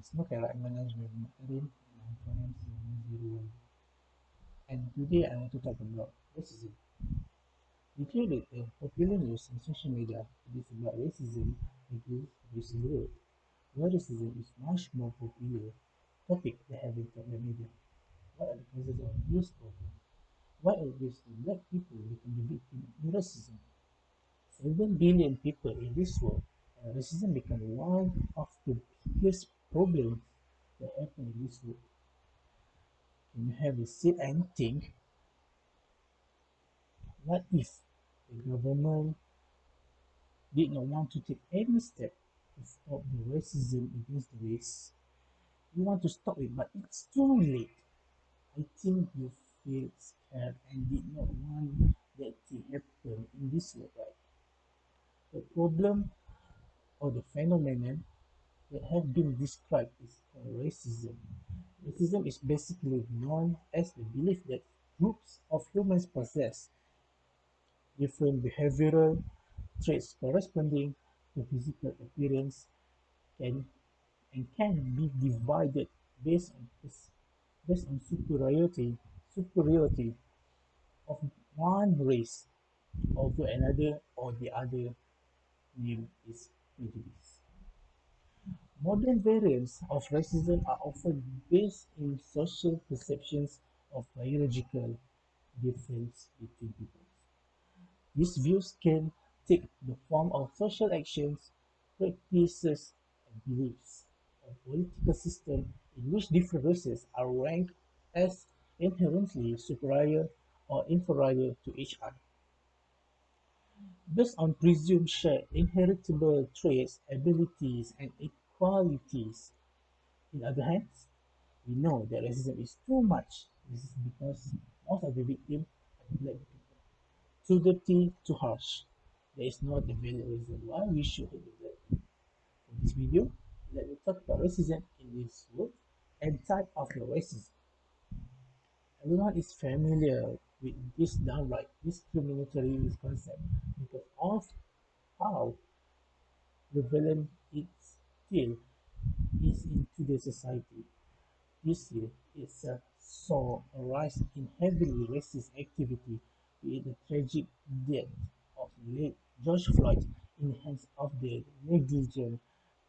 Semua kayak like manage with Erin and I'm from MC 01. And today I want to talk about racism. Did you know that the popular news on social media is about racism against using word? Why racism is much more popular topic that have been taught the media. What are the causes of this problem? Why always the black people become the victim of racism? 7 billion people in this world, and racism become one of the biggest problems that happen in this world. Can you have a sit and think, what if the government did not want to take any step to stop the racism against the race? You want to stop it, but it's too late. I think you feel scared and did not want that to happen in this world, right? The problem or the phenomenon that have been described is called racism. Racism is basically known as the belief that groups of humans possess different behavioral traits corresponding to physical appearance can can be divided based on superiority of one race over another or the other name is prejudice. Modern variants of racism are often based in social perceptions of biological difference between people. These views can take the form of social actions, practices, and beliefs. A political system in which different races are ranked as inherently superior or inferior to each other, based on presumed shared inheritable traits, abilities, and equalities. On the other hand, we know that racism is too much. This is because most of the victims are black people. Too dirty, too harsh. There is not a valid reason why we should hate the black people. For this video, let me talk about racism in this world and type of the racism. Everyone is familiar with this downright discriminatory concept because of how prevalent it still is in today's society. This year itself saw a rise in heavily racist activity with the tragic death of late George Floyd in the hands of the negligent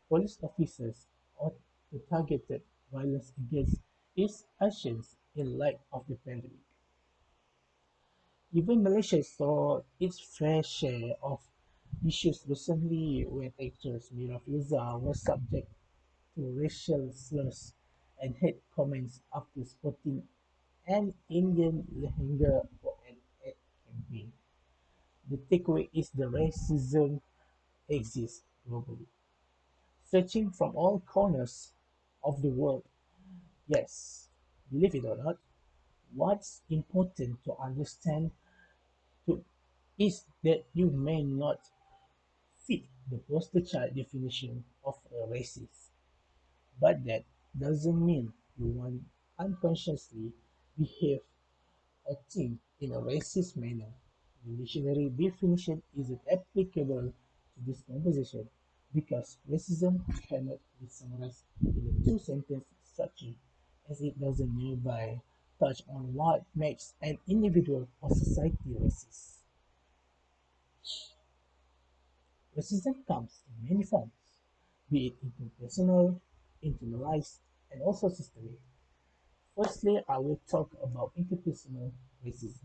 police officers or the targeted violence against its actions in light of the pandemic. Even Malaysia saw its fair share of issues recently when actress Mira Filzah was subject to racial slurs and hate comments after spotting an Indian lehenga for an ad campaign. The takeaway is the racism exists globally, searching from all corners of the world. Yes, believe it or not, what's important to understand to, is that you may not fit the poster child definition of a racist, but that doesn't mean you want unconsciously behave or think in a racist manner. The dictionary definition isn't applicable to this conversation because racism cannot be summarized in a two-sentence structure as it doesn't nearby touch on what makes an individual or society racist. Racism comes in many forms, be it interpersonal, internalized, and also systemic. Firstly, I will talk about interpersonal racism.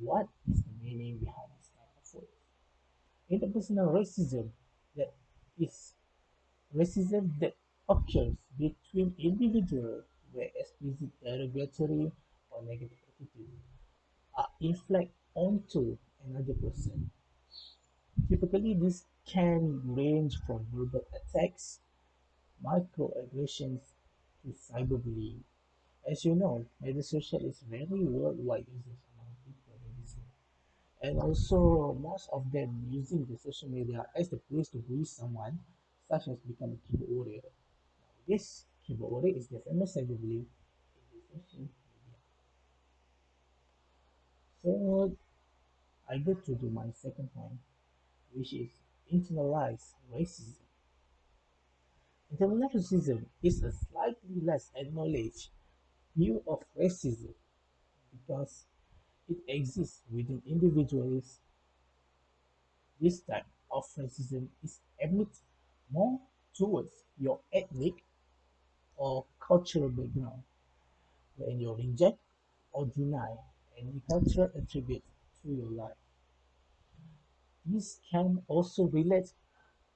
What is the meaning behind this kind of word? Interpersonal racism that is racism that occurs between individuals where explicit derogatory or negative attitudes are inflicted onto another person. Typically, this can range from verbal attacks, microaggressions, to cyberbullying. As you know, Medisocial is very worldwide usage among people in this world. And also, most of them using the social media as the place to bully someone, such as become a keyboard warrior. This keyboard warrior is the famous cyberbullying in the social media. So, I go to my second point, which is internalized racism. Internal racism is a slightly less acknowledged view of racism because it exists within individuals. This type of racism is aimed more towards your ethnic or cultural background, when you reject or deny any cultural attribute to your life. This can also relate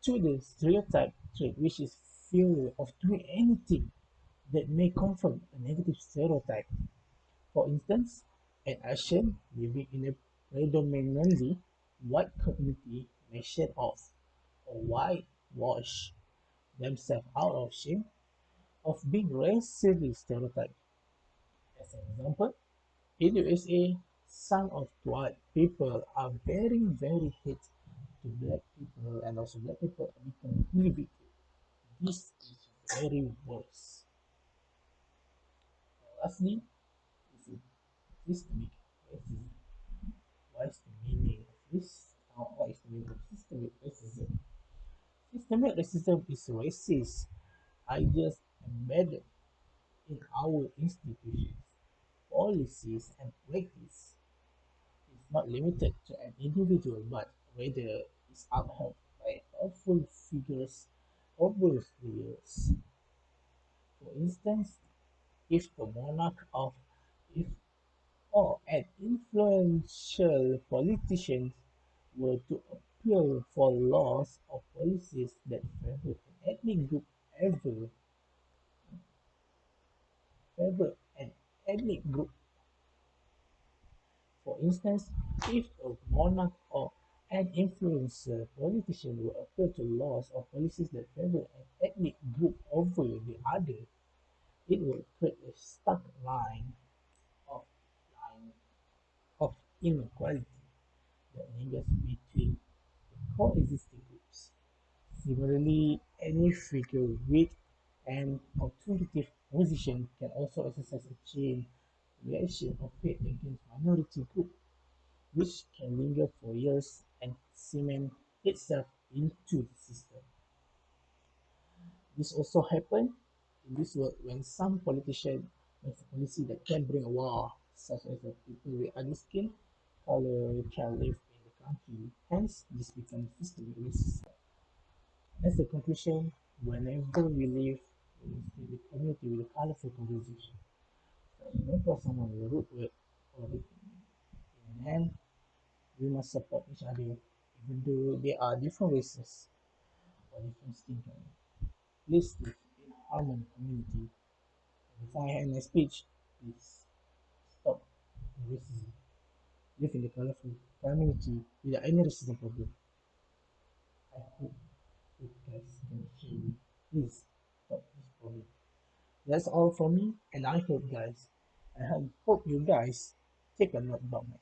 to the stereotype trait, which is fear of doing anything that may confirm a negative stereotype. For instance, an Asian living in a predominantly white community may shed off or whitewash themselves out of shame of being racially stereotyped. As an example, in USA, some of white people are very hate to black people, and also black people are becoming really victim. This is very worse. Lastly, is a systemic racism. What is the meaning of this? What is the meaning of systemic racism? Systemic racism is racist ideas embedded in our institutions, policies, and practice. Is not limited to an individual, but rather is upheld by powerful figures over the years. For instance, if the monarch of if or an influential politician were to appeal for laws or policies that favor an ethnic group ever favor an ethnic group. For instance, if a monarch or an influential politician were appeal to laws or policies that favor an ethnic group over the other, it would create a stark of line of inequality that lingers between coexisting groups. Similarly, any figure with an authoritative position can also exercise a chain reaction of hate against minority groups, which can linger for years and cement itself into the system. This also happened in this world when some politician makes a policy that can bring a war, such as that people with other skin color can live in the country. Hence, this becomes systemic racism. As a conclusion, whenever we live in the community with a colorful conversation, whenever someone will root with or in hand, we must support each other, even though they are different races or different skin color. Please live in harmony community. Before I end my speech, please stop racism. Live in the colorful community without any racism problem. I hope you guys can hear me. Please stop this problem. That's all from me, and I hope you guys take a note about my